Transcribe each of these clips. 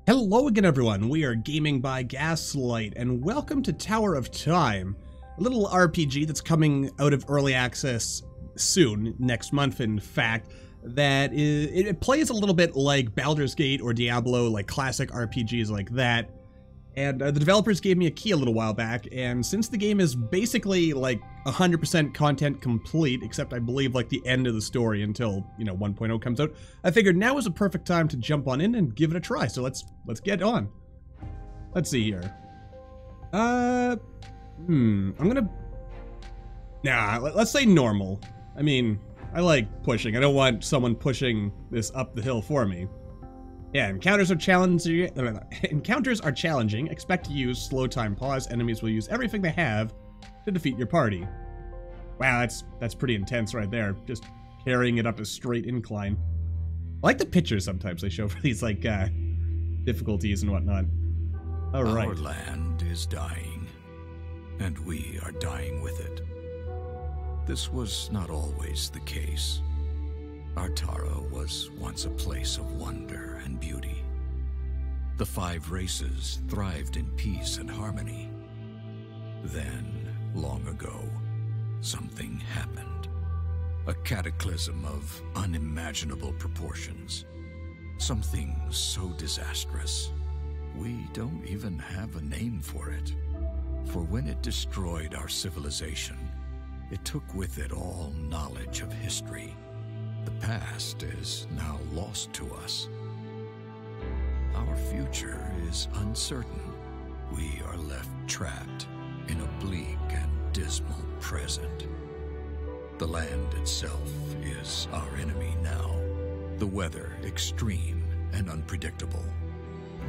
Hello again, everyone. We are Gaming by Gaslight, and welcome to Tower of Time, a little RPG that's coming out of early access soon, next month, in fact. It plays a little bit like Baldur's Gate or Diablo, like classic RPGs like that. And the developers gave me a key a little while back, and since the game is basically like 100% content complete, except I believe like the end of the story until, 1.0 comes out, I figured now is a perfect time to jump on in and give it a try. So let's get on. Let's see here. I'm gonna... let's say normal. I mean, I like pushing. I don't want someone pushing this up the hill for me. Yeah, encounters are challenging. Expect to use slow time pause. Enemies will use everything they have to defeat your party. Wow, that's pretty intense right there. Just carrying it up a straight incline. I like the pictures sometimes they show for these like difficulties and whatnot. All right. Our land is dying, and we are dying with it. This was not always the case. Artara was once a place of wonder and beauty. The 5 races thrived in peace and harmony. Then, long ago, something happened. A cataclysm of unimaginable proportions. Something so disastrous, we don't even have a name for it. For when it destroyed our civilization, it took with it all knowledge of history. The past is now lost to us. Our future is uncertain. We are left trapped in a bleak and dismal present. The land itself is our enemy now. The weather extreme and unpredictable.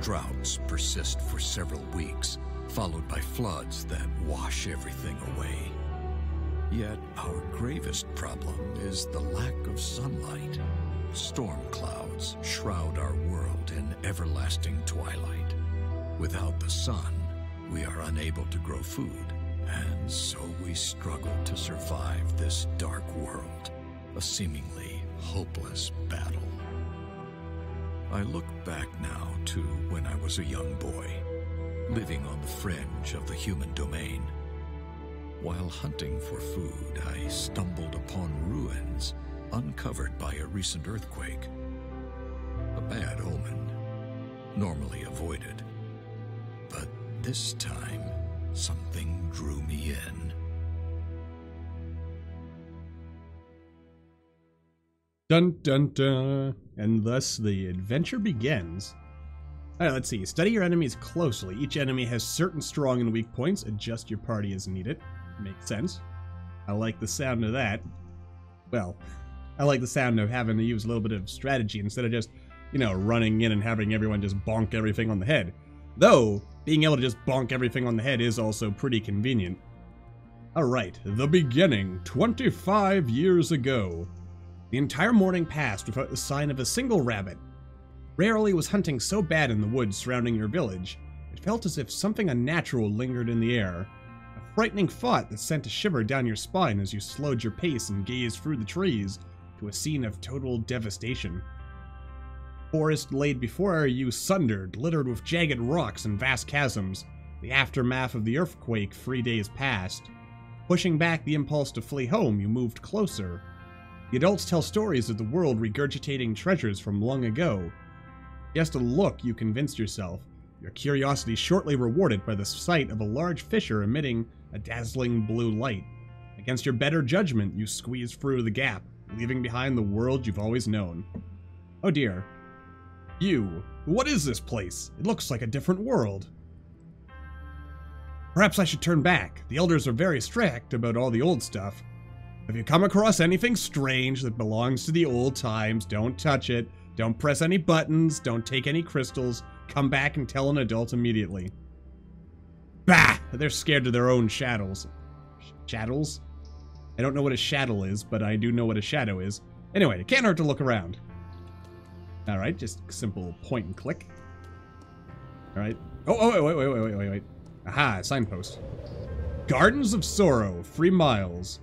Droughts persist for several weeks, followed by floods that wash everything away. Yet our gravest problem is the lack of sunlight. Storm clouds shroud our world in everlasting twilight. Without the sun, we are unable to grow food, and so we struggle to survive this dark world, a seemingly hopeless battle. I look back now to when I was a young boy, living on the fringe of the human domain. While hunting for food, I stumbled upon ruins uncovered by a recent earthquake. A bad omen, normally avoided. But this time, something drew me in. Dun dun dun. And thus the adventure begins. Alright, let's see. Study your enemies closely. Each enemy has certain strong and weak points. Adjust your party as needed. Makes sense. I like the sound of that. Well, I like the sound of having to use a little bit of strategy instead of just, running in and having everyone just bonk everything on the head. Though, being able to just bonk everything on the head is also pretty convenient. Alright, the beginning, 25 years ago. The entire morning passed without the sign of a single rabbit. Rarely was hunting so bad in the woods surrounding your village. It felt as if something unnatural lingered in the air. A frightening thought that sent a shiver down your spine as you slowed your pace and gazed through the trees to a scene of total devastation. Forest laid before you sundered, littered with jagged rocks and vast chasms, the aftermath of the earthquake 3 days past. Pushing back the impulse to flee home, you moved closer. The adults tell stories of the world regurgitating treasures from long ago. Just a look, you convinced yourself, your curiosity shortly rewarded by the sight of a large fissure emitting a dazzling blue light. Against your better judgment, you squeezed through the gap, leaving behind the world you've always known. Oh dear. You, what is this place? It looks like a different world. Perhaps I should turn back. The elders are very strict about all the old stuff. If you come across anything strange that belongs to the old times, don't touch it. Don't press any buttons. Don't take any crystals. Come back and tell an adult immediately. Bah! They're scared of their own shadows. Shadows? I don't know what a shadow is, but I do know what a shadow is. Anyway, it can't hurt to look around. Alright, just simple point and click. Alright. Oh, wait. Aha, signpost. Gardens of Sorrow, 3 miles.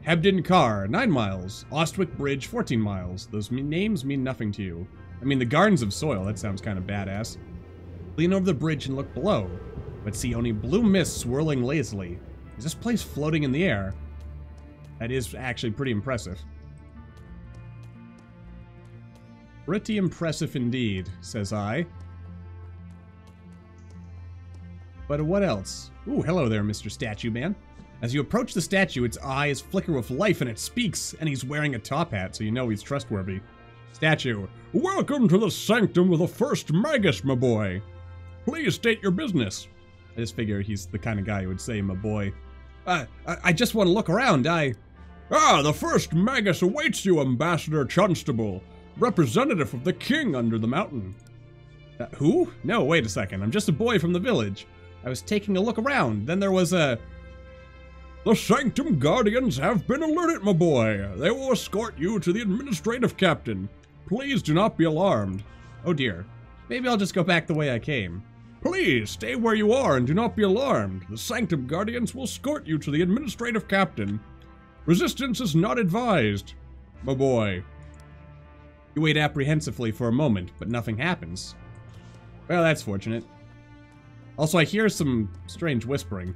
Hebden Car, 9 miles. Ostwick Bridge, 14 miles. Those names mean nothing to you. I mean, the Gardens of Soil, that sounds kind of badass. Lean over the bridge and look below, but see only blue mist swirling lazily. Is this place floating in the air? That is actually pretty impressive. Pretty impressive indeed, says I. But what else? Ooh, hello there, Mr. Statue Man. As you approach the statue, its eyes flicker with life and it speaks, and he's wearing a top hat, so you know he's trustworthy. Statue, welcome to the sanctum of the first Magus, my boy. Please state your business. I just figure he's the kind of guy who would say, my boy. I just want to look around, the first Magus awaits you, Ambassador Chunstable, representative of the king under the mountain. Who? No, wait a second, I'm just a boy from the village. I was taking a look around, then there was a... The Sanctum Guardians have been alerted, my boy. They will escort you to the administrative captain. Please do not be alarmed. Oh dear. Maybe I'll just go back the way I came. Please, stay where you are and do not be alarmed. The Sanctum Guardians will escort you to the administrative captain. Resistance is not advised, my boy. You wait apprehensively for a moment, but nothing happens. Well, that's fortunate. Also, I hear some strange whispering.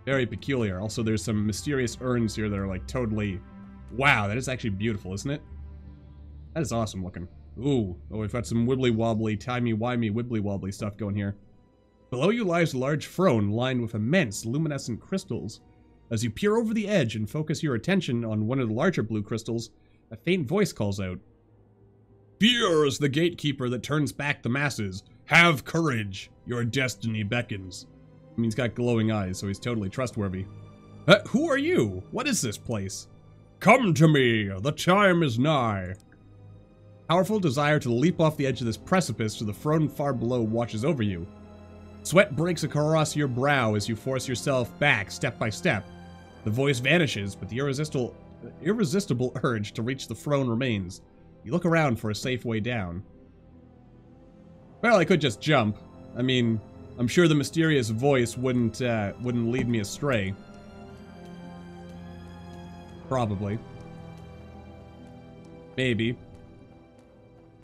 Very peculiar. Also, there's some mysterious urns here that are like totally... Wow, that is actually beautiful, isn't it? That is awesome looking. Ooh, oh, we've got some wibbly-wobbly, timey-wimey, wibbly-wobbly stuff going here. Below you lies a large throne lined with immense luminescent crystals. As you peer over the edge and focus your attention on one of the larger blue crystals, a faint voice calls out. Fear is the gatekeeper that turns back the masses. Have courage. Your destiny beckons. I mean, he's got glowing eyes, so he's totally trustworthy. Who are you? What is this place? Come to me. The time is nigh. Powerful desire to leap off the edge of this precipice to the throne far below watches over you. Sweat breaks across your brow as you force yourself back step by step. The voice vanishes, but the irresistible urge to reach the throne remains. You look around for a safe way down. Well, I could just jump. I mean, I'm sure the mysterious voice wouldn't lead me astray. Probably. Maybe.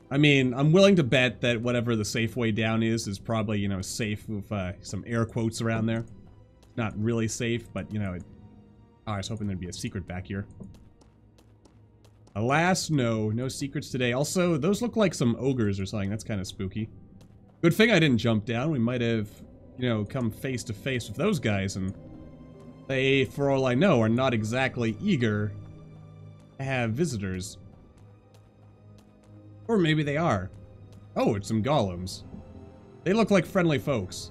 I mean, I'm willing to bet that whatever the safe way down is probably, you know, safe with some air quotes around there. Not really safe, but, you know, oh, I was hoping there'd be a secret back here. Alas, no secrets today. Also, those look like some ogres or something. That's kind of spooky. Good thing I didn't jump down. We might have, you know, come face to face with those guys, and they, for all I know, are not exactly eager to have visitors. Or maybe they are. Oh, it's some golems. They look like friendly folks.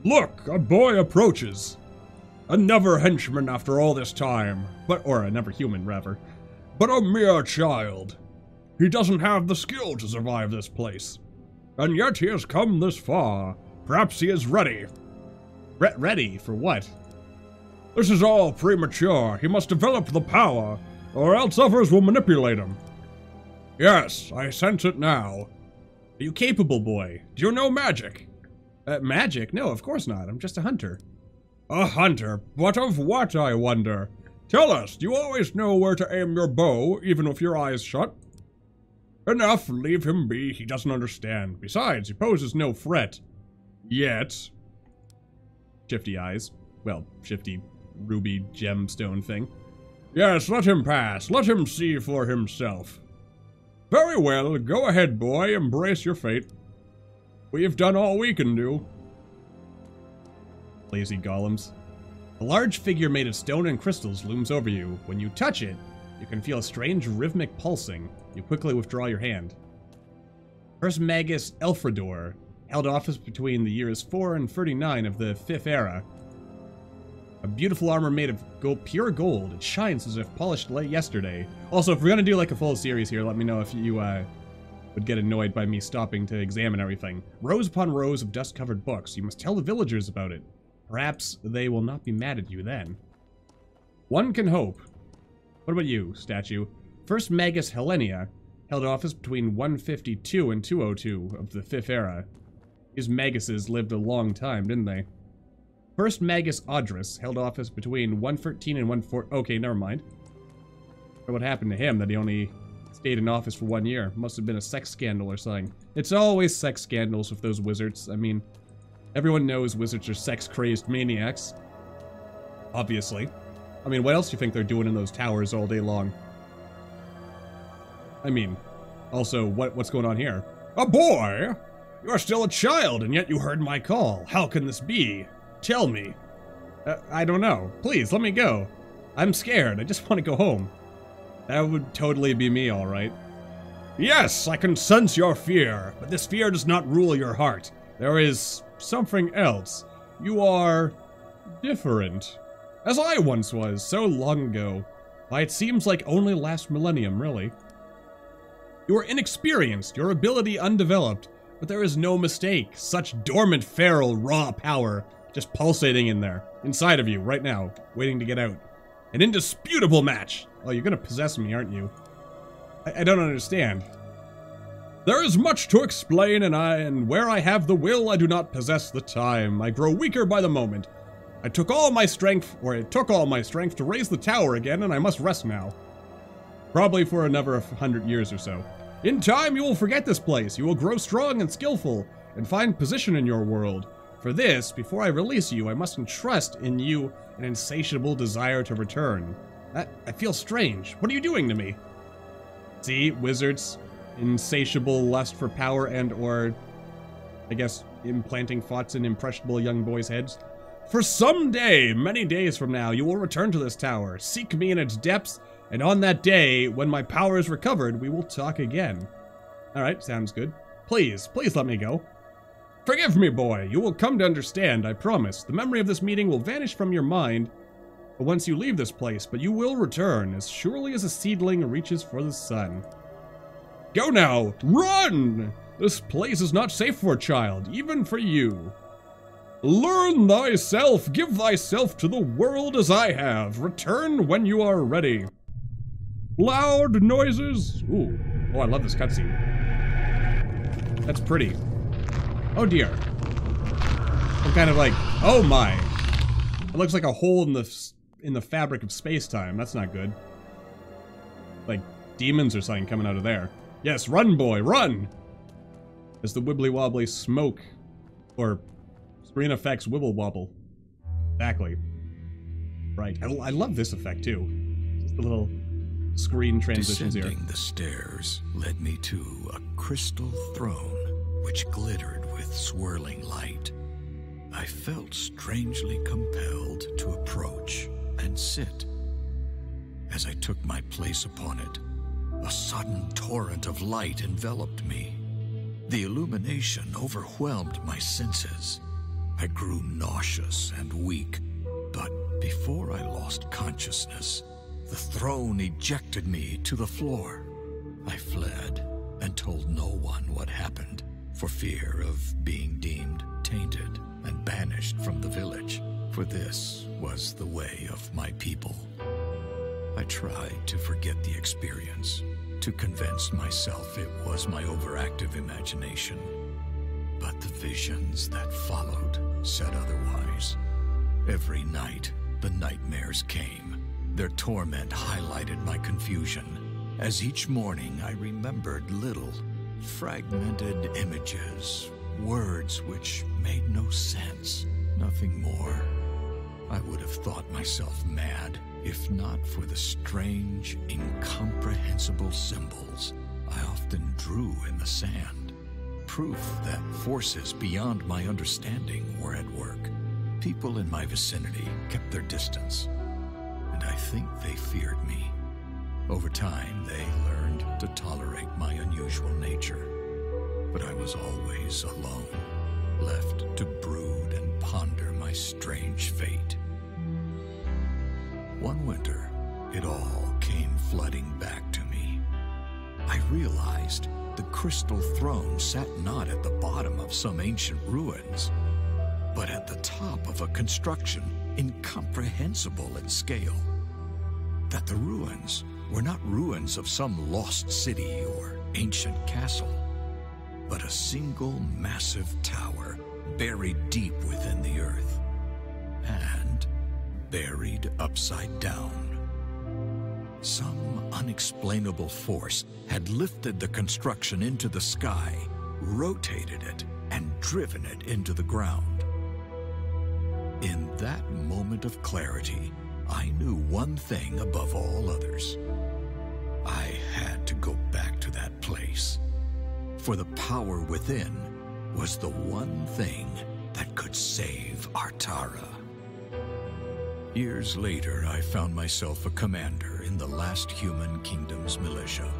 Look, a boy approaches. Another henchman after all this time, or another human, rather. But a mere child. He doesn't have the skill to survive this place. And yet he has come this far. Perhaps he is ready. Ready? For what? This is all premature. He must develop the power, or else others will manipulate him. Yes, I sense it now. Are you capable, boy? Do you know magic? Magic? No, of course not. I'm just a hunter. A hunter? But of what, I wonder? Tell us, do you always know where to aim your bow, even with your eyes shut? Enough, leave him be, he doesn't understand. Besides, he poses no threat. Yet. Shifty eyes. Well, shifty ruby gemstone thing. Yes, let him pass. Let him see for himself. Very well, go ahead, boy, embrace your fate. We've done all we can do. Lazy golems. A large figure made of stone and crystals looms over you. When you touch it, you can feel a strange rhythmic pulsing. You quickly withdraw your hand. First Magus Elfredor held office between the years 4 and 39 of the 5th era. A beautiful armor made of pure gold. It shines as if polished late yesterday. Also, if we're gonna do like a full series here, let me know if you would get annoyed by me stopping to examine everything. Rows upon rows of dust-covered books. You must tell the villagers about it. Perhaps they will not be mad at you then. One can hope. What about you, statue? First Magus Helenia held office between 152 and 202 of the 5th era. These Maguses lived a long time, didn't they? First Magus Audris held office between 113 and 114. Okay, never mind. What happened to him that he only stayed in office for 1 year. Must have been a sex scandal or something. It's always sex scandals with those wizards. I mean, everyone knows wizards are sex-crazed maniacs. Obviously. I mean, what else do you think they're doing in those towers all day long? I mean, also, what's going on here? A boy! You are still a child, and yet you heard my call. How can this be? Tell me. I don't know. Please, let me go. I'm scared. I just want to go home. That would totally be me, alright. Yes, I can sense your fear, but this fear does not rule your heart. There is something else. You are different. As I once was, so long ago. Why, it seems like only last millennium, really. You are inexperienced, your ability undeveloped, but there is no mistake. Such dormant, feral, raw power just pulsating in there, inside of you, right now, waiting to get out. An indisputable match. Oh, you're gonna possess me, aren't you? I don't understand. There is much to explain, and where I have the will, I do not possess the time. I grow weaker by the moment. It took all my strength to raise the tower again, and I must rest now. Probably for another 100 years or so. In time, you will forget this place. You will grow strong and skillful, and find position in your world. For this, before I release you, I must entrust in you an insatiable desire to return. I feel strange. What are you doing to me? See, wizards, insatiable lust for power and or, I guess, implanting thoughts in impressionable young boys' heads. For some day, many days from now, you will return to this tower, seek me in its depths, and on that day, when my power is recovered, we will talk again. Alright, sounds good. Please let me go. Forgive me, boy. You will come to understand, I promise. The memory of this meeting will vanish from your mind once you leave this place, but you will return, as surely as a seedling reaches for the sun. Go now! Run! This place is not safe for a child, even for you. Learn thyself, give thyself to the world as I have. Return when you are ready. Loud noises. Ooh. Oh, I love this cutscene. That's pretty. Oh dear. I'm kind of like, oh my. It looks like a hole in the fabric of space-time. That's not good. Like demons or something coming out of there. Yes, run, boy, run! As the wibbly-wobbly smoke, or screen effects wibble wobble. Exactly. Right. I love this effect too. Just the little screen transitions here. Descending the stairs led me to a crystal throne which glittered with swirling light. I felt strangely compelled to approach and sit. As I took my place upon it, a sudden torrent of light enveloped me. The illumination overwhelmed my senses. I grew nauseous and weak, but before I lost consciousness, the throne ejected me to the floor. I fled and told no one what happened, for fear of being deemed tainted and banished from the village, for this was the way of my people. I tried to forget the experience, to convince myself it was my overactive imagination. But the visions that followed said otherwise. Every night, the nightmares came. Their torment highlighted my confusion, as each morning I remembered little, fragmented images, words which made no sense, nothing more. I would have thought myself mad, if not for the strange, incomprehensible symbols I often drew in the sand. Proof that forces beyond my understanding were at work. People in my vicinity kept their distance, and I think they feared me. Over time, they learned to tolerate my unusual nature, but I was always alone, left to brood and ponder my strange fate. One winter, it all came flooding back to me. I realized the crystal throne sat not at the bottom of some ancient ruins, but at the top of a construction incomprehensible in scale. That the ruins were not ruins of some lost city or ancient castle, but a single massive tower buried deep within the earth, and buried upside down. Some unexplainable force had lifted the construction into the sky, rotated it, and driven it into the ground. In that moment of clarity, I knew one thing above all others. I had to go back to that place, for the power within was the one thing that could save Artara. Years later, I found myself a commander in the last human kingdom's militia.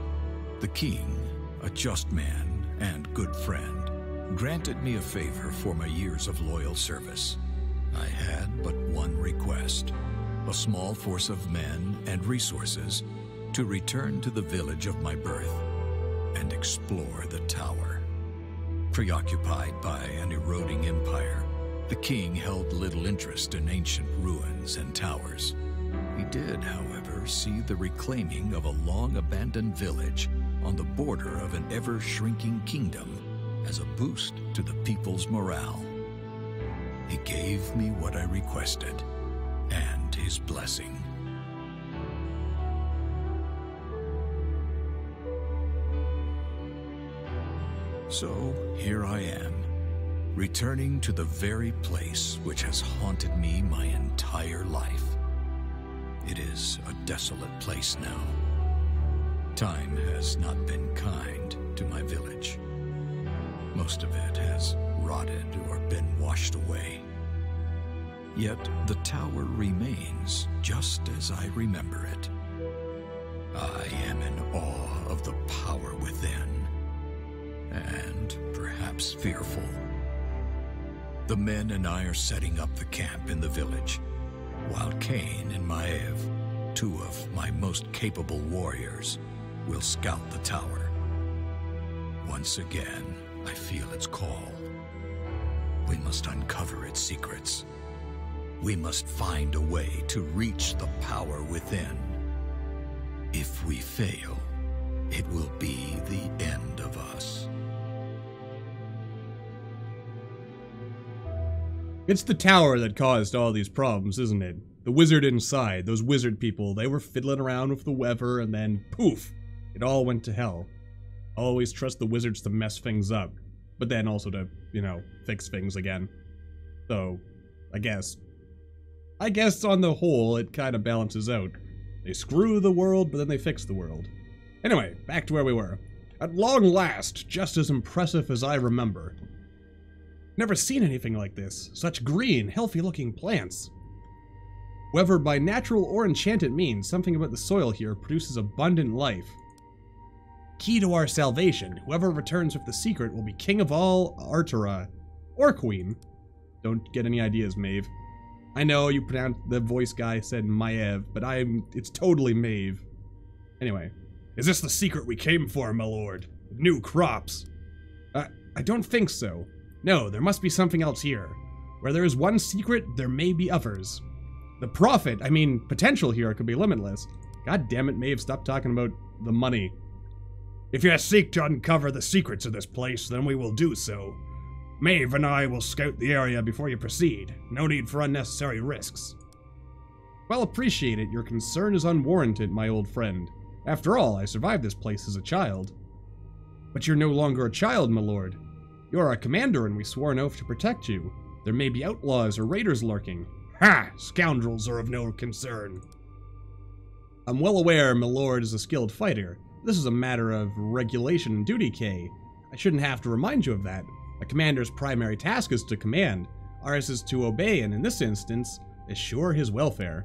The king, a just man and good friend, granted me a favor for my years of loyal service. I had but one request: a small force of men and resources to return to the village of my birth and explore the tower. Preoccupied by an eroding empire, the king held little interest in ancient ruins and towers. He did, however, see the reclaiming of a long-abandoned village on the border of an ever-shrinking kingdom as a boost to the people's morale. He gave me what I requested, and his blessing. So here I am, returning to the very place which has haunted me my entire life. It is a desolate place now. Time has not been kind to my village. Most of it has rotted or been washed away. Yet the tower remains just as I remember it. I am in awe of the power within, and perhaps fearful. The men and I are setting up the camp in the village, while Cain and Maev, two of my most capable warriors, will scout the tower. Once again, I feel its call. We must uncover its secrets. We must find a way to reach the power within. If we fail, it will be the end of us. It's the tower that caused all these problems, isn't it? The wizard inside, those wizard people, they were fiddling around with the weather and then poof, it all went to hell. Always trust the wizards to mess things up, but then also to, fix things again. So, I guess on the whole, it kind of balances out. They screw the world, but then they fix the world. Anyway, back to where we were. At long last, just as impressive as I remember. Never seen anything like this. Such green, healthy-looking plants. Whether by natural or enchanted means, something about the soil here produces abundant life. Key to our salvation, whoever returns with the secret will be king of all Artara. Or queen. Don't get any ideas, Maeve. I know you pronounced, the voice guy said Maev, but it's totally Maeve. Anyway. Is this the secret we came for, my lord? New crops? I don't think so. No, there must be something else here. Where there is one secret, there may be others. The potential here could be limitless. God damn it, Maeve, stop talking about the money. If you seek to uncover the secrets of this place, then we will do so. Maeve and I will scout the area before you proceed. No need for unnecessary risks. Well, appreciate it. Your concern is unwarranted, my old friend. After all, I survived this place as a child. But you're no longer a child, my lord. You are a commander and we swore an oath to protect you. There may be outlaws or raiders lurking. Ha! Scoundrels are of no concern. I'm well aware my lord is a skilled fighter. This is a matter of regulation and duty, Kay. I shouldn't have to remind you of that. A commander's primary task is to command. Ours is to obey and in this instance, assure his welfare.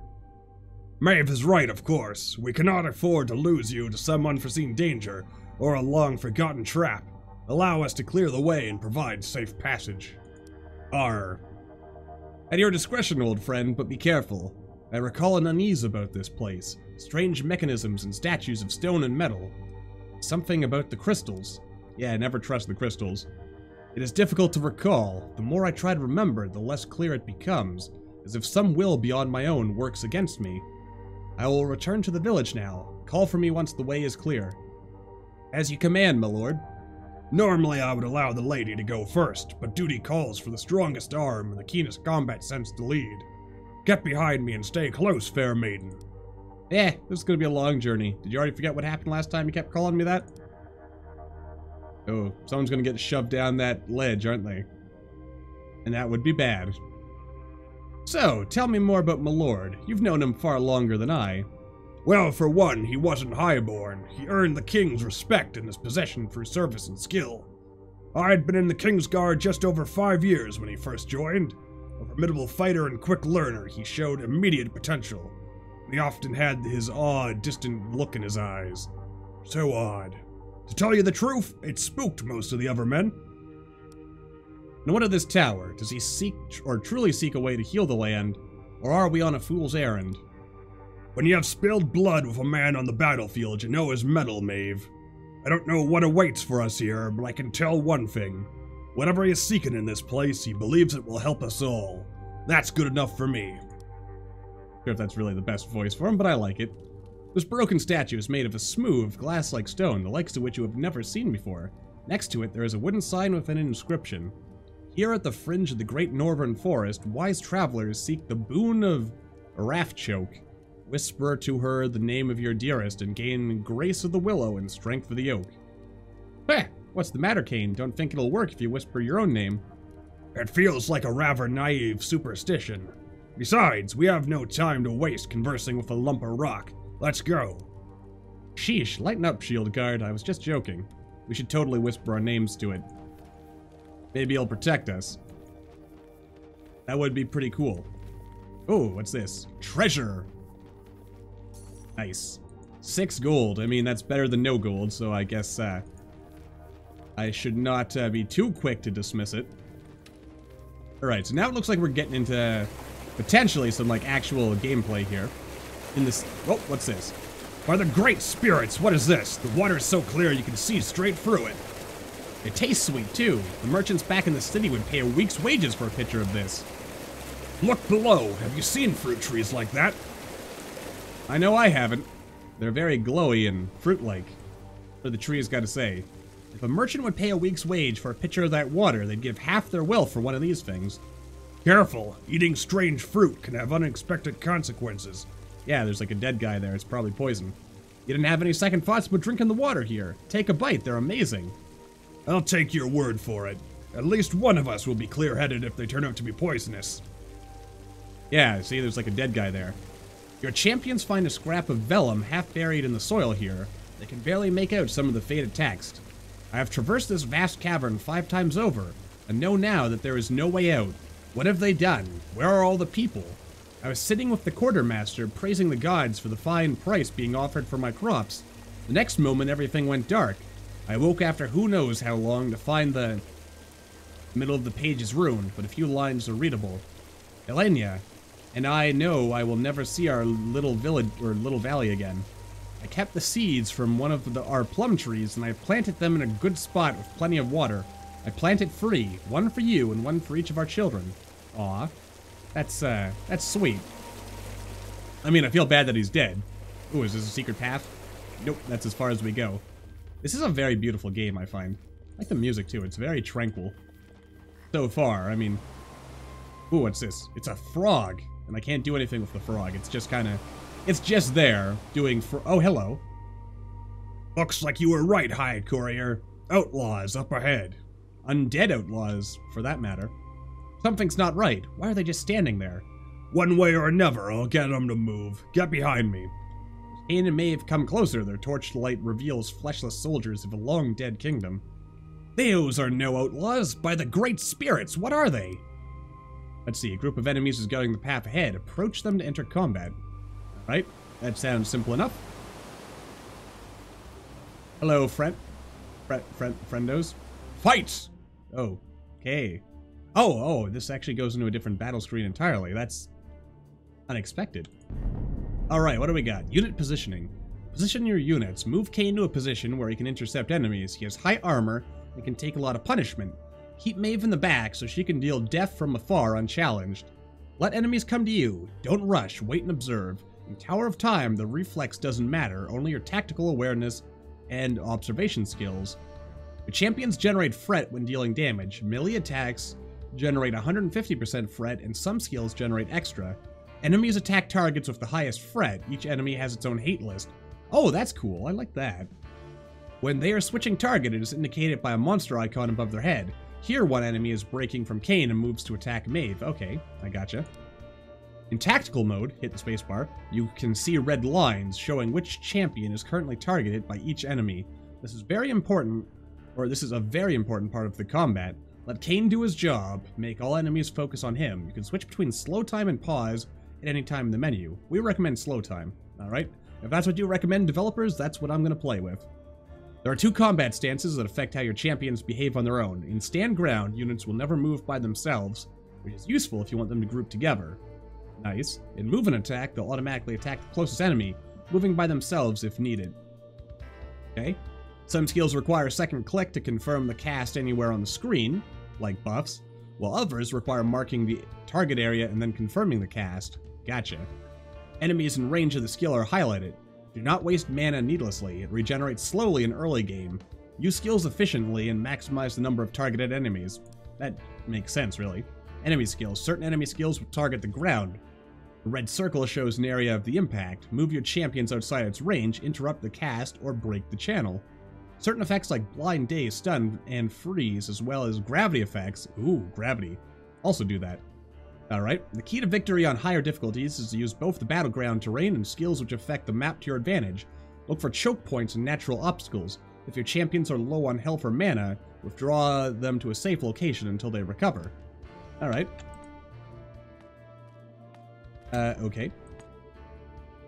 Maeve is right, of course. We cannot afford to lose you to some unforeseen danger or a long-forgotten trap. Allow us to clear the way and provide safe passage. Arr. At your discretion, old friend, but be careful. I recall an unease about this place. Strange mechanisms and statues of stone and metal. Something about the crystals. Yeah, never trust the crystals. It is difficult to recall. The more I try to remember, the less clear it becomes, as if some will beyond my own works against me. I will return to the village now. Call for me once the way is clear. As you command, my lord. Normally I would allow the lady to go first, but duty calls for the strongest arm and the keenest combat sense to lead. Get behind me and stay close, fair maiden. This is gonna be a long journey. Did you already forget what happened last time you kept calling me that? Oh, someone's gonna get shoved down that ledge, aren't they? And that would be bad. So, tell me more about my lord. You've known him far longer than I. Well, for one, he wasn't highborn. He earned the king's respect in his possession through service and skill. I had been in the King's Guard just over 5 years when he first joined. A formidable fighter and quick learner, he showed immediate potential. He often had his odd, distant look in his eyes. So odd. To tell you the truth, it spooked most of the other men. And what of this tower? Does he seek or truly seek a way to heal the land, or are we on a fool's errand? When you have spilled blood with a man on the battlefield, you know his mettle, Maeve. I don't know what awaits for us here, but I can tell one thing. Whatever he is seeking in this place, he believes it will help us all. That's good enough for me. Not sure if that's really the best voice for him, but I like it. This broken statue is made of a smooth, glass-like stone, the likes of which you have never seen before. Next to it, there is a wooden sign with an inscription. Here at the fringe of the great northern forest, wise travelers seek the boon of Raftchoke. Whisper to her the name of your dearest and gain grace of the willow and strength of the oak. Heh! What's the matter, Kane? Don't think it'll work if you whisper your own name. It feels like a rather naive superstition. Besides, we have no time to waste conversing with a lump of rock. Let's go. Sheesh, lighten up, shield guard. I was just joking. We should totally whisper our names to it. Maybe it'll protect us. That would be pretty cool. Oh, what's this? Treasure! Nice. 6 gold. I mean, that's better than no gold, so I guess, I should not be too quick to dismiss it. Alright, so now it looks like we're getting into potentially some, like, actual gameplay here. In this... Oh, what's this? By the great spirits, what is this? The water's so clear you can see straight through it. It tastes sweet, too. The merchants back in the city would pay a week's wages for a pitcher of this. Look below. Have you seen fruit trees like that? I know I haven't. They're very glowy and fruit-like. What the trees got to say. If a merchant would pay a week's wage for a pitcher of that water, they'd give half their wealth for one of these things. Careful. Eating strange fruit can have unexpected consequences. Yeah, there's like a dead guy there. It's probably poison. You didn't have any second thoughts about drinking the water here. Take a bite. They're amazing. I'll take your word for it. At least one of us will be clear-headed if they turn out to be poisonous. Yeah, see, there's like a dead guy there. Your champions find a scrap of vellum half buried in the soil here. They can barely make out some of the faded text. I have traversed this vast cavern 5 times over, and know now that there is no way out. What have they done? Where are all the people? I was sitting with the quartermaster, praising the gods for the fine price being offered for my crops. The next moment, everything went dark. I woke after who knows how long to find the middle of the page is ruined, but a few lines are readable. Elenia, and I know I will never see our little village or little valley again. I kept the seeds from one of our plum trees, and I planted them in a good spot with plenty of water. I planted 3, 1 for you and 1 for each of our children. Aw, that's sweet. I mean, I feel bad that he's dead. Ooh, is this a secret path? Nope, that's as far as we go. This is a very beautiful game, I find. I like the music, too. It's very tranquil. So far, I mean... Ooh, what's this? It's a frog, and I can't do anything with the frog. It's just kind of... It's just there, doing oh, hello. Looks like you were right, High Courier. Outlaws up ahead. Undead outlaws, for that matter. Something's not right. Why are they just standing there? One way or another, I'll get them to move. Get behind me. Kane and Maeve come closer. Their torchlight reveals fleshless soldiers of a long-dead kingdom. Those are no outlaws. By the great spirits, what are they? Let's see. A group of enemies is going the path ahead. Approach them to enter combat. Right? That sounds simple enough. Hello, friendos. Fight! Oh, okay. Oh, this actually goes into a different battle screen entirely. That's unexpected. Alright, what do we got? Unit positioning. Position your units. Move Kane to a position where he can intercept enemies. He has high armor and can take a lot of punishment. Keep Maeve in the back so she can deal death from afar unchallenged. Let enemies come to you. Don't rush. Wait and observe. In Tower of Time, the reflex doesn't matter. Only your tactical awareness and observation skills. The champions generate fret when dealing damage. Melee attacks generate 150% fret, and some skills generate extra. Enemies attack targets with the highest threat. Each enemy has its own hate list. Oh, that's cool. I like that. When they are switching target, it is indicated by a monster icon above their head. Here, one enemy is breaking from Cain and moves to attack Maeve. Okay, I gotcha. In tactical mode, hit the spacebar, you can see red lines showing which champion is currently targeted by each enemy. This is very important, or this is a very important part of the combat. Let Cain do his job, make all enemies focus on him. You can switch between slow time and pause at any time in the menu. We recommend slow time, alright? If that's what you recommend, developers, that's what I'm going to play with. There are 2 combat stances that affect how your champions behave on their own. In stand ground, units will never move by themselves, which is useful if you want them to group together. Nice. In move and attack, they'll automatically attack the closest enemy, moving by themselves if needed. Okay. Some skills require a second click to confirm the cast anywhere on the screen, like buffs, while others require marking the target area and then confirming the cast. Gotcha. Enemies in range of the skill are highlighted. Do not waste mana needlessly. It regenerates slowly in early game. Use skills efficiently and maximize the number of targeted enemies. That makes sense, really. Enemy skills. Certain enemy skills will target the ground. The red circle shows an area of the impact. Move your champions outside its range, interrupt the cast, or break the channel. Certain effects like Blind Daze, Stun, and Freeze, as well as gravity effects, gravity, also do that. Alright, the key to victory on higher difficulties is to use both the battleground terrain and skills which affect the map to your advantage. Look for choke points and natural obstacles. If your champions are low on health or mana, withdraw them to a safe location until they recover. Alright. Okay.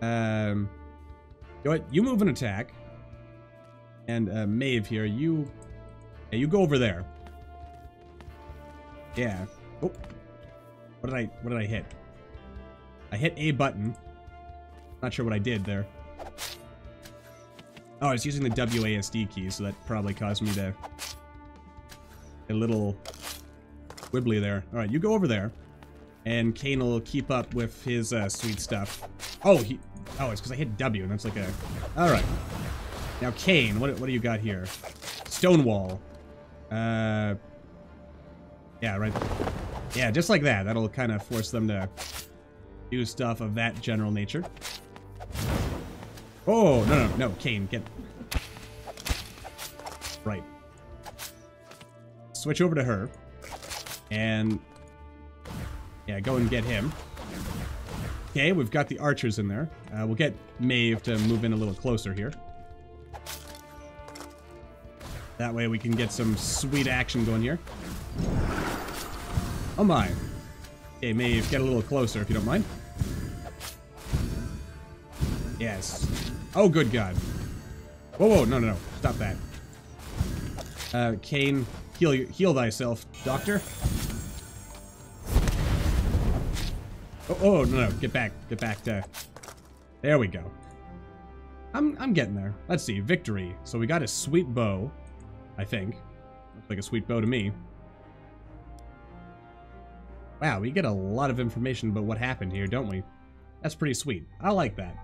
You know what? You move and attack. And, Maeve here, you go over there. Yeah. Oh. What did I hit? I hit A button. Not sure what I did there. Oh, I was using the WASD key, so that probably caused me to get a little wibbly there. Alright, you go over there. And Cain will keep up with his sweet stuff. Oh, it's because I hit W, and that's like a... Alright. Now, Cain, what do you got here? Stonewall. Yeah, right. Yeah, just like that. That'll kind of force them to do stuff of that general nature. Oh, no, Cain, get... Right. Switch over to her. And... yeah, go and get him. Okay, we've got the archers in there. We'll get Maeve to move in a little closer here. That way we can get some sweet action going here. Oh my. Okay, Maeve, get a little closer if you don't mind. Yes. Oh, good God. Whoa, no. Stop that. Cain, heal thyself, doctor. Oh, no. Get back to... There we go. I'm getting there. Let's see. Victory. So we got a sweet bow, I think. Looks like a sweet bow to me. Wow, we get a lot of information about what happened here, don't we? That's pretty sweet. I like that.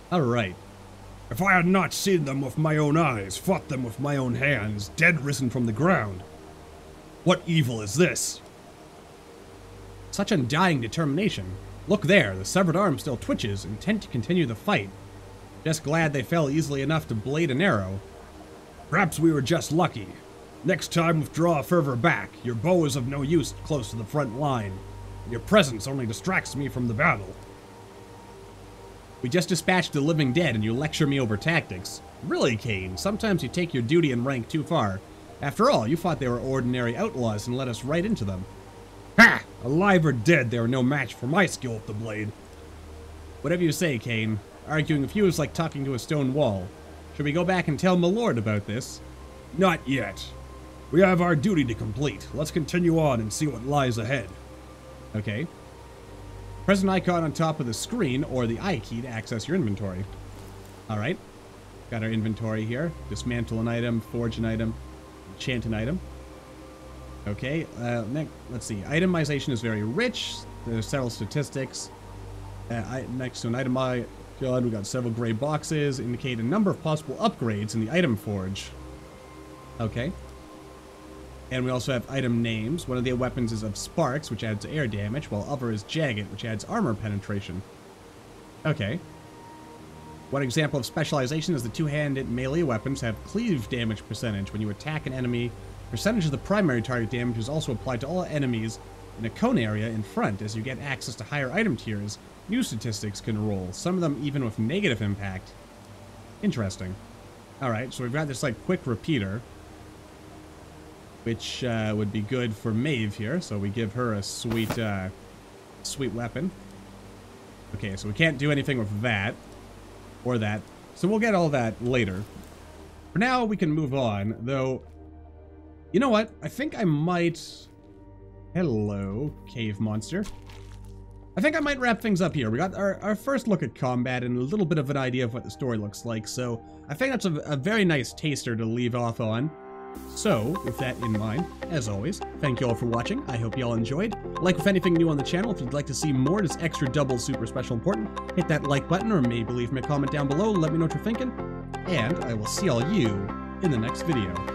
Alright. If I had not seen them with my own eyes, fought them with my own hands, dead risen from the ground, what evil is this? Such undying determination. Look there, the severed arm still twitches, intent to continue the fight. Just glad they fell easily enough to blade an arrow. Perhaps we were just lucky. Next time, withdraw further back. Your bow is of no use close to the front line. Your presence only distracts me from the battle. We just dispatched the living dead and you lecture me over tactics. Really, Cain, sometimes you take your duty and rank too far. After all, you thought they were ordinary outlaws and led us right into them. Ha! Alive or dead, they are no match for my skill with the blade. Whatever you say, Cain. Arguing with you is like talking to a stone wall. Should we go back and tell my lord about this? Not yet. We have our duty to complete. Let's continue on and see what lies ahead. Okay. Press an icon on top of the screen or the I key to access your inventory. Alright. Got our inventory here. Dismantle an item, forge an item, enchant an item. Okay, let's see. Itemization is very rich. There's several statistics. Next to an item icon, we got several gray boxes, indicate a number of possible upgrades in the item forge. Okay. And we also have item names. One of the weapons is of sparks, which adds air damage, while other is jagged, which adds armor penetration. Okay. One example of specialization is the two-handed melee weapons have cleave damage percentage. When you attack an enemy, percentage of the primary target damage is also applied to all enemies in a cone area in front. As you get access to higher item tiers, new statistics can roll, some of them even with negative impact. Interesting. Alright, so we've got this like quick repeater, which would be good for Maeve here, so we give her a sweet, sweet weapon. Okay, so we can't do anything with that. Or that. So we'll get all that later. For now, we can move on, though. You know what? I think I might... Hello, cave monster. I think I might wrap things up here. We got our first look at combat and a little bit of an idea of what the story looks like, so I think that's a very nice taster to leave off on. So, with that in mind, as always, thank you all for watching. I hope you all enjoyed. Like with anything new on the channel, if you'd like to see more just extra double super special important, hit that like button or maybe leave me a comment down below. Let me know what you're thinking. And I will see all you in the next video.